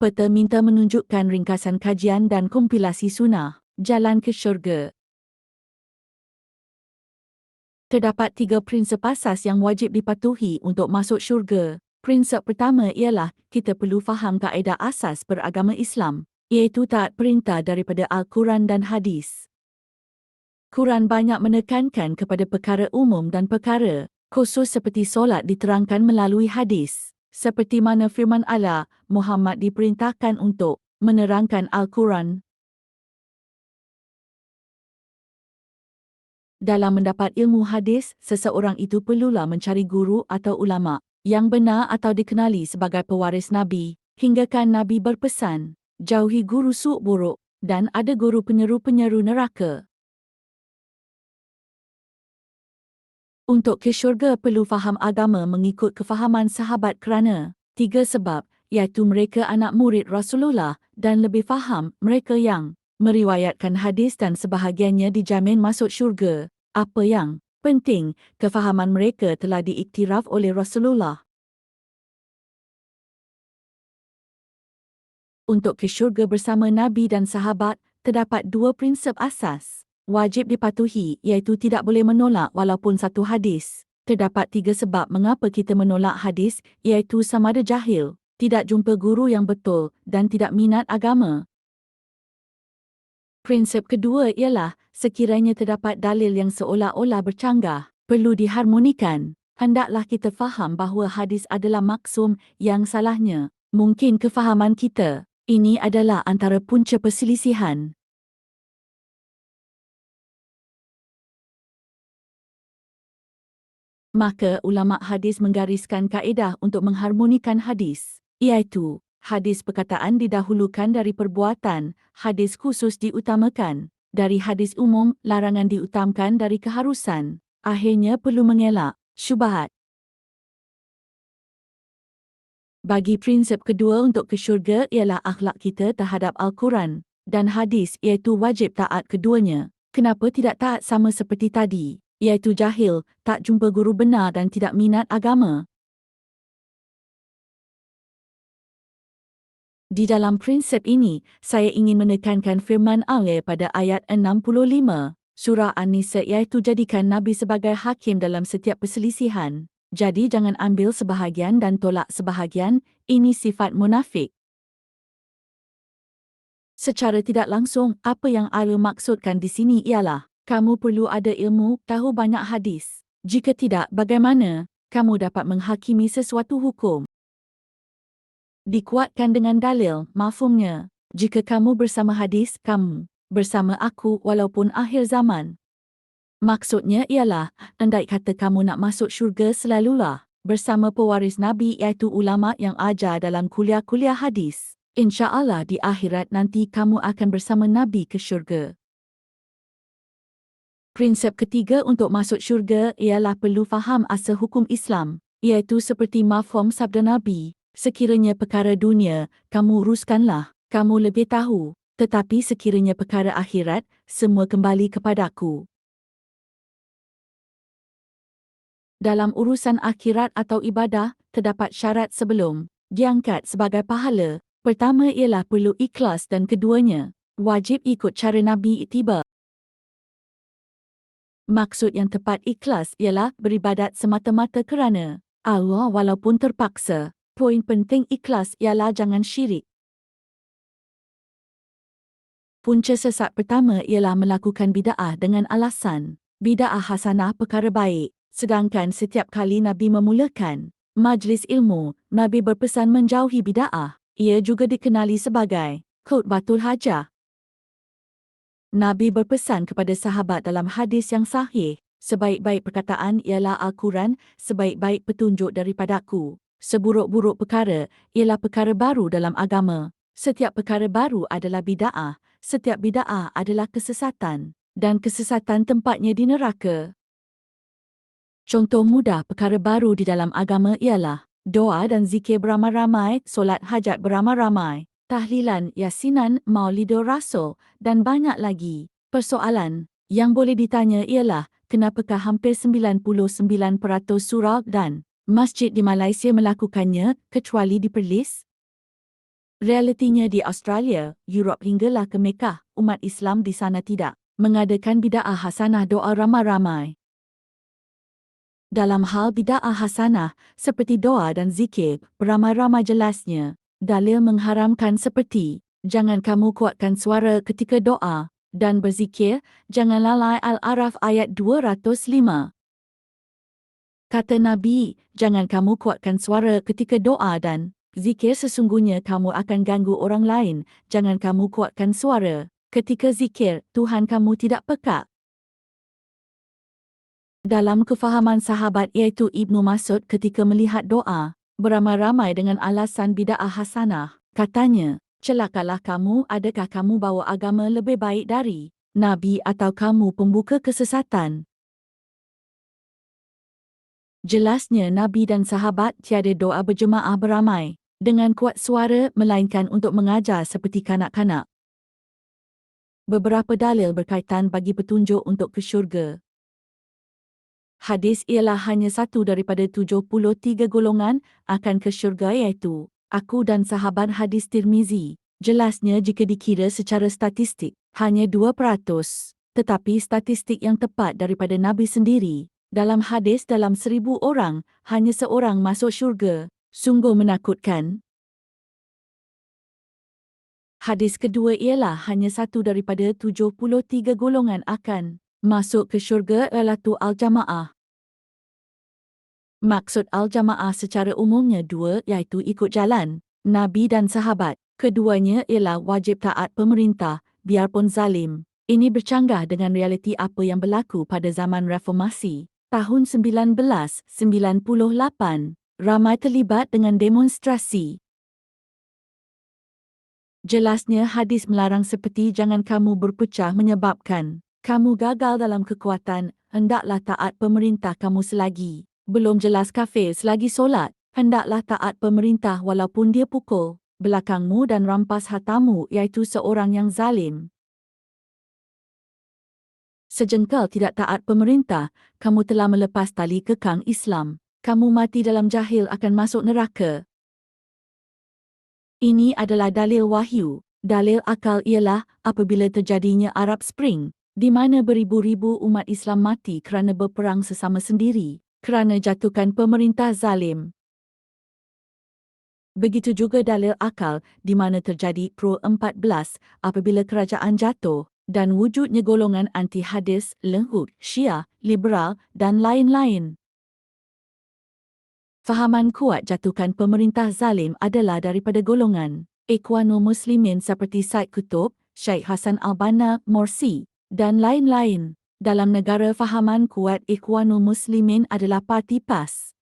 Peta minta menunjukkan ringkasan kajian dan kompilasi sunnah, jalan ke syurga. Terdapat 3 prinsip asas yang wajib dipatuhi untuk masuk syurga. Prinsip pertama ialah kita perlu faham kaedah asas beragama Islam, iaitu taat perintah daripada Al-Quran dan Hadis. Quran banyak menekankan kepada perkara umum dan perkara khusus seperti solat diterangkan melalui hadis. Seperti mana firman Allah, Muhammad diperintahkan untuk menerangkan Al-Quran. Dalam mendapat ilmu hadis, seseorang itu perlulah mencari guru atau ulama yang benar atau dikenali sebagai pewaris Nabi, hinggakan Nabi berpesan, jauhi guru su'uk buruk dan ada guru penyeru-penyeru neraka. Untuk ke syurga perlu faham agama mengikut kefahaman sahabat kerana 3 sebab, iaitu mereka anak murid Rasulullah dan lebih faham mereka yang meriwayatkan hadis dan sebahagiannya dijamin masuk syurga. Apa yang penting, kefahaman mereka telah diiktiraf oleh Rasulullah. Untuk ke syurga bersama Nabi dan sahabat, terdapat 2 prinsip asas wajib dipatuhi, iaitu tidak boleh menolak walaupun satu hadis. Terdapat 3 sebab mengapa kita menolak hadis, iaitu sama ada jahil, tidak jumpa guru yang betul dan tidak minat agama. Prinsip kedua ialah sekiranya terdapat dalil yang seolah-olah bercanggah, perlu diharmonikan. Hendaklah kita faham bahawa hadis adalah maksum, yang salahnya mungkin kefahaman kita. Ini adalah antara punca perselisihan. Maka ulama hadis menggariskan kaedah untuk mengharmonikan hadis, iaitu hadis perkataan didahulukan dari perbuatan, hadis khusus diutamakan dari hadis umum, larangan diutamakan dari keharusan. Akhirnya perlu mengelak syubhat. Bagi prinsip kedua untuk ke syurga ialah akhlak kita terhadap Al-Quran dan hadis, iaitu wajib taat keduanya. Kenapa tidak taat sama seperti tadi? Iaitu jahil, tak jumpa guru benar dan tidak minat agama. Di dalam prinsip ini, saya ingin menekankan firman Allah pada ayat 65, surah An-Nisa, iaitu jadikan Nabi sebagai hakim dalam setiap perselisihan. Jadi jangan ambil sebahagian dan tolak sebahagian, ini sifat munafik. Secara tidak langsung, apa yang Allah maksudkan di sini ialah, kamu perlu ada ilmu, tahu banyak hadis. Jika tidak, bagaimana kamu dapat menghakimi sesuatu hukum? Dikuatkan dengan dalil, mafhumnya. Jika kamu bersama hadis, kamu bersama aku walaupun akhir zaman. Maksudnya ialah, andai kata kamu nak masuk syurga selalulah bersama pewaris Nabi, iaitu ulama yang ajar dalam kuliah-kuliah hadis. InsyaAllah di akhirat nanti kamu akan bersama Nabi ke syurga. Prinsip ketiga untuk masuk syurga ialah perlu faham asal hukum Islam, iaitu seperti mafhum sabda Nabi, sekiranya perkara dunia, kamu uruskanlah, kamu lebih tahu, tetapi sekiranya perkara akhirat, semua kembali kepadaku. Dalam urusan akhirat atau ibadah, terdapat syarat sebelum diangkat sebagai pahala. Pertama ialah perlu ikhlas dan keduanya, wajib ikut cara Nabi ittiba. Maksud yang tepat ikhlas ialah beribadat semata-mata kerana Allah walaupun terpaksa. Poin penting ikhlas ialah jangan syirik. Punca sesat pertama ialah melakukan bida'ah dengan alasan bida'ah hasanah perkara baik. Sedangkan setiap kali Nabi memulakan majlis ilmu, Nabi berpesan menjauhi bida'ah. Ia juga dikenali sebagai khutbatul hajah. Nabi berpesan kepada sahabat dalam hadis yang sahih, sebaik-baik perkataan ialah Al-Quran, sebaik-baik petunjuk daripadaku. Seburuk-buruk perkara ialah perkara baru dalam agama. Setiap perkara baru adalah bida'ah, setiap bida'ah adalah kesesatan, dan kesesatan tempatnya di neraka. Contoh mudah perkara baru di dalam agama ialah doa dan zikir beramai-ramai, solat hajat beramai-ramai, tahlilan, yasinan, maulidur rasul, dan banyak lagi. Persoalan yang boleh ditanya ialah, kenapakah hampir 99% surau dan masjid di Malaysia melakukannya, kecuali di Perlis? Realitinya di Australia, Europe hinggalah ke Mekah, umat Islam di sana tidak mengadakan bida'ah hasanah doa ramai-ramai. Dalam hal bida'ah hasanah, seperti doa dan zikir, beramai-ramai jelasnya, dalil mengharamkan seperti, jangan kamu kuatkan suara ketika doa, dan berzikir, jangan lalai Al-Araf ayat 205. Kata Nabi, jangan kamu kuatkan suara ketika doa dan zikir sesungguhnya kamu akan ganggu orang lain, jangan kamu kuatkan suara. Ketika zikir, Tuhan kamu tidak peka. Dalam kefahaman sahabat iaitu Ibnu Mas'ud ketika melihat doa, beramai-ramai dengan alasan bida'ah hasanah, katanya, celakalah kamu, adakah kamu bawa agama lebih baik dari Nabi atau kamu pembuka kesesatan? Jelasnya Nabi dan sahabat tiada doa berjemaah beramai dengan kuat suara melainkan untuk mengajar seperti kanak-kanak. Beberapa dalil berkaitan bagi petunjuk untuk ke syurga. Hadis ialah hanya satu daripada 73 golongan akan ke syurga iaitu aku dan sahabat hadis Tirmizi. Jelasnya jika dikira secara statistik, hanya 2%. Tetapi statistik yang tepat daripada Nabi sendiri, dalam hadis dalam 1,000 orang, hanya seorang masuk syurga. Sungguh menakutkan. Hadis kedua ialah hanya satu daripada 73 golongan akan masuk ke syurga ialah Al-Jamaah. Maksud Al-Jamaah secara umumnya dua iaitu ikut jalan Nabi dan sahabat. Keduanya ialah wajib taat pemerintah biarpun zalim. Ini bercanggah dengan realiti apa yang berlaku pada zaman reformasi. Tahun 1998, ramai terlibat dengan demonstrasi. Jelasnya hadis melarang seperti jangan kamu berpecah menyebabkan kamu gagal dalam kekuatan, hendaklah taat pemerintah kamu selagi belum jelas kafir selagi solat, hendaklah taat pemerintah walaupun dia pukul belakangmu dan rampas hartamu iaitu seorang yang zalim. Sejengkal tidak taat pemerintah, kamu telah melepas tali kekang Islam. Kamu mati dalam jahil akan masuk neraka. Ini adalah dalil wahyu. Dalil akal ialah apabila terjadinya Arab Spring, di mana beribu-ribu umat Islam mati kerana berperang sesama sendiri, kerana jatuhkan pemerintah zalim. Begitu juga dalil akal di mana terjadi Pro 14 apabila kerajaan jatuh dan wujudnya golongan anti hadis, lengkut, Syiah, liberal dan lain-lain. Fahaman kuat jatuhkan pemerintah zalim adalah daripada golongan Ikhwanul Muslimin seperti Said Qutb, Syekh Hassan Al-Banna, Morsi, dan lain-lain. Dalam negara fahaman kuat Ikhwanul Muslimin adalah parti PAS.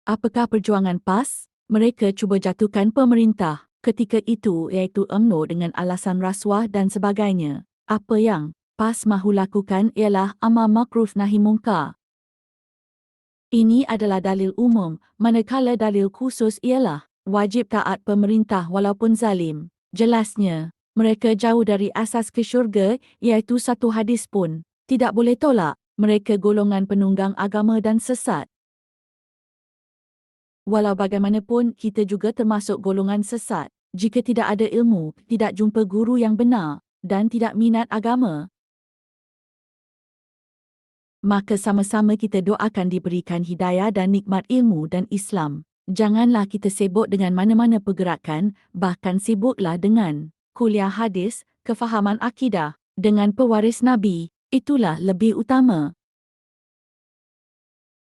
Apakah perjuangan PAS? Mereka cuba jatuhkan pemerintah. Ketika itu iaitu UMNO dengan alasan rasuah dan sebagainya. Apa yang PAS mahu lakukan ialah amar makruf nahi mungkar. Ini adalah dalil umum, manakala dalil khusus ialah wajib taat pemerintah walaupun zalim. Jelasnya, mereka jauh dari asas ke syurga iaitu satu hadis pun tidak boleh tolak. Mereka golongan penunggang agama dan sesat. Walau bagaimanapun kita juga termasuk golongan sesat. Jika tidak ada ilmu, tidak jumpa guru yang benar dan tidak minat agama, maka sama-sama kita doakan diberikan hidayah dan nikmat ilmu dan Islam. Janganlah kita sibuk dengan mana-mana pergerakan, bahkan sibuklah dengan kuliah hadis, kefahaman akidah, dengan pewaris Nabi. Itulah lebih utama.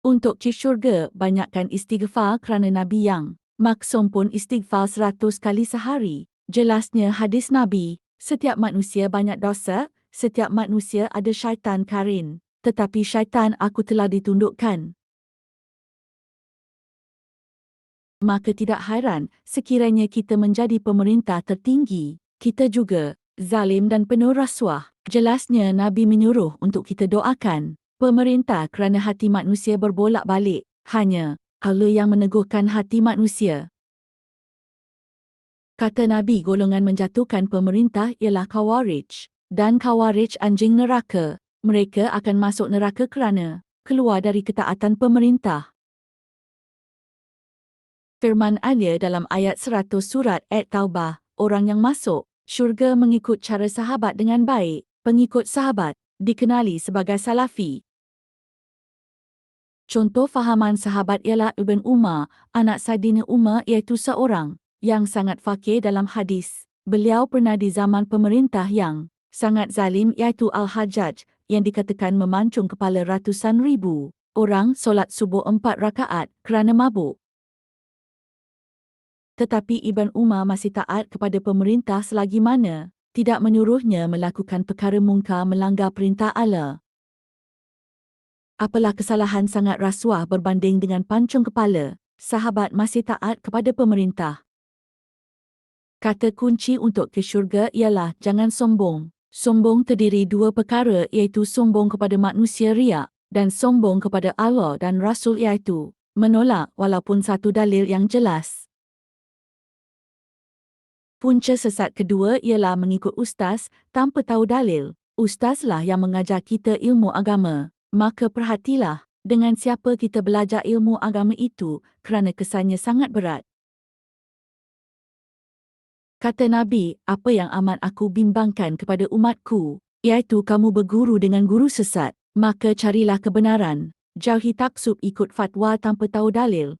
Untuk ke syurga, banyakkan istighfar kerana Nabi yang maksum pun istighfar 100 kali sehari. Jelasnya hadis Nabi, setiap manusia banyak dosa, setiap manusia ada syaitan karin. Tetapi syaitan aku telah ditundukkan. Maka tidak hairan sekiranya kita menjadi pemerintah tertinggi, kita juga zalim dan penuh rasuah. Jelasnya Nabi menyuruh untuk kita doakan pemerintah kerana hati manusia berbolak-balik. Hanya Allah yang meneguhkan hati manusia. Kata Nabi golongan menjatuhkan pemerintah ialah Khawarij. Dan Khawarij anjing neraka. Mereka akan masuk neraka kerana keluar dari ketaatan pemerintah. Firman Allah dalam ayat 100 surat At-Taubah, orang yang masuk syurga mengikut cara sahabat dengan baik. Pengikut sahabat dikenali sebagai Salafi. Contoh fahaman sahabat ialah Ibn Umar, anak Saidina Umar iaitu seorang yang sangat faqih dalam hadis. Beliau pernah di zaman pemerintah yang sangat zalim iaitu Al-Hajjaj yang dikatakan memancung kepala ratusan ribu orang solat subuh 4 rakaat kerana mabuk. Tetapi Ibn Umar masih taat kepada pemerintah selagi mana tidak menyuruhnya melakukan perkara mungkar melanggar perintah Allah. Apalah kesalahan sangat rasuah berbanding dengan pancung kepala, sahabat masih taat kepada pemerintah. Kata kunci untuk ke syurga ialah jangan sombong. Sombong terdiri dua perkara iaitu sombong kepada manusia riak dan sombong kepada Allah dan Rasul iaitu menolak walaupun satu dalil yang jelas. Punca sesat kedua ialah mengikut ustaz tanpa tahu dalil. Ustazlah yang mengajar kita ilmu agama. Maka perhatilah dengan siapa kita belajar ilmu agama itu kerana kesannya sangat berat. Kata Nabi, apa yang amat aku bimbangkan kepada umatku, iaitu kamu berguru dengan guru sesat, maka carilah kebenaran. Jauhi taksub ikut fatwa tanpa tahu dalil.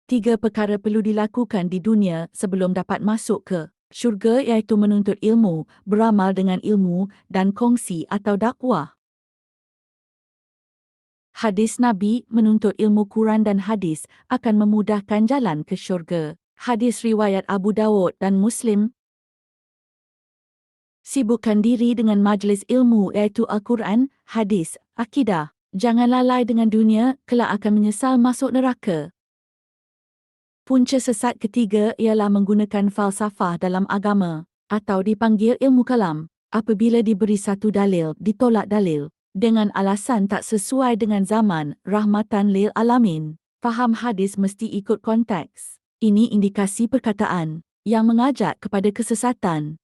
3 perkara perlu dilakukan di dunia sebelum dapat masuk ke syurga iaitu menuntut ilmu, beramal dengan ilmu dan kongsi atau dakwah. Hadis Nabi menuntut ilmu Quran dan hadis akan memudahkan jalan ke syurga. Hadis riwayat Abu Dawud dan Muslim. Sibukkan diri dengan majlis ilmu iaitu Al-Quran, hadis, akidah. Jangan lalai dengan dunia, kelak akan menyesal masuk neraka. Punca sesat ketiga ialah menggunakan falsafah dalam agama atau dipanggil ilmu kalam. Apabila diberi satu dalil, ditolak dalil dengan alasan tak sesuai dengan zaman, rahmatan lil alamin. Faham hadis mesti ikut konteks. Ini indikasi perkataan yang mengajak kepada kesesatan.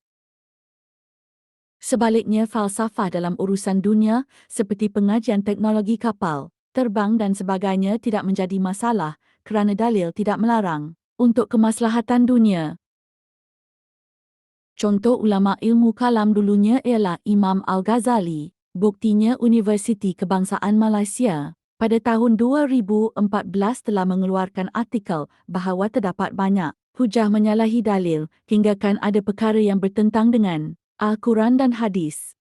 Sebaliknya, falsafah dalam urusan dunia seperti pengajian teknologi kapal, terbang dan sebagainya tidak menjadi masalah kerana dalil tidak melarang untuk kemaslahatan dunia. Contoh ulama ilmu kalam dulunya ialah Imam Al-Ghazali. Buktinya Universiti Kebangsaan Malaysia pada tahun 2014 telah mengeluarkan artikel bahawa terdapat banyak hujah menyalahi dalil hinggakan ada perkara yang bertentang dengan Al-Quran dan hadis.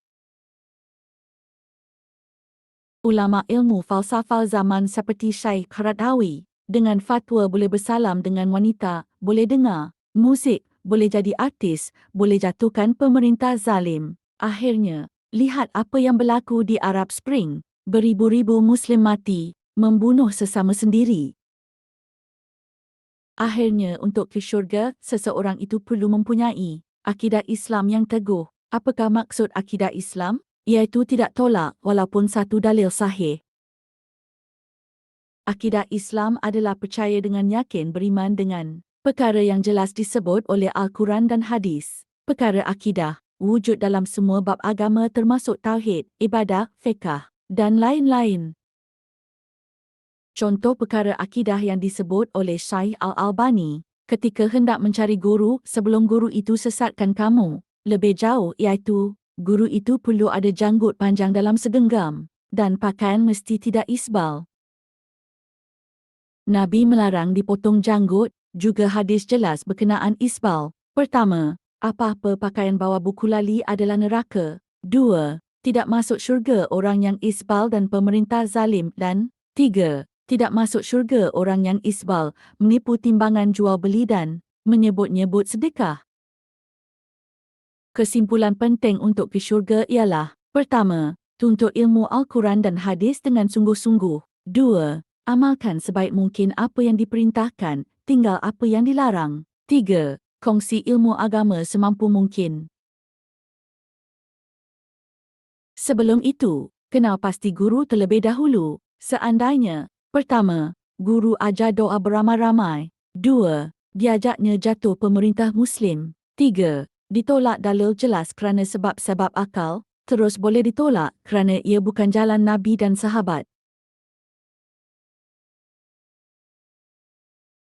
Ulama ilmu falsafah zaman seperti Syekh Qaradawi dengan fatwa boleh bersalam dengan wanita, boleh dengar muzik, boleh jadi artis, boleh jatuhkan pemerintah zalim. Akhirnya, lihat apa yang berlaku di Arab Spring. Beribu-ribu Muslim mati, membunuh sesama sendiri. Akhirnya, untuk ke syurga, seseorang itu perlu mempunyai akidah Islam yang teguh. Apakah maksud akidah Islam? Iaitu tidak tolak walaupun satu dalil sahih. Akidah Islam adalah percaya dengan yakin beriman dengan perkara yang jelas disebut oleh Al-Quran dan hadis. Perkara akidah wujud dalam semua bab agama termasuk tauhid, ibadah, fiqh dan lain-lain. Contoh perkara akidah yang disebut oleh Syekh Al-Albani ketika hendak mencari guru sebelum guru itu sesatkan kamu lebih jauh iaitu guru itu perlu ada janggut panjang dalam segenggam dan pakaian mesti tidak isbal. Nabi melarang dipotong janggut, juga hadis jelas berkenaan isbal. Pertama, apa-apa pakaian bawah buku lali adalah neraka. 2. Tidak masuk syurga orang yang isbal dan pemerintah zalim. Dan 3. Tidak masuk syurga orang yang isbal, menipu timbangan jual beli dan menyebut-nyebut sedekah. Kesimpulan penting untuk ke syurga ialah: pertama, tuntut ilmu Al-Quran dan hadis dengan sungguh-sungguh. 2. Amalkan sebaik mungkin apa yang diperintahkan, tinggal apa yang dilarang. 3. Kongsi ilmu agama semampu mungkin. Sebelum itu, kenal pasti guru terlebih dahulu. Seandainya, pertama, guru ajar doa beramai-ramai. 2. Diajaknya jatuh pemerintah Muslim. 3. Ditolak dalil jelas kerana sebab-sebab akal, terus boleh ditolak kerana ia bukan jalan Nabi dan sahabat.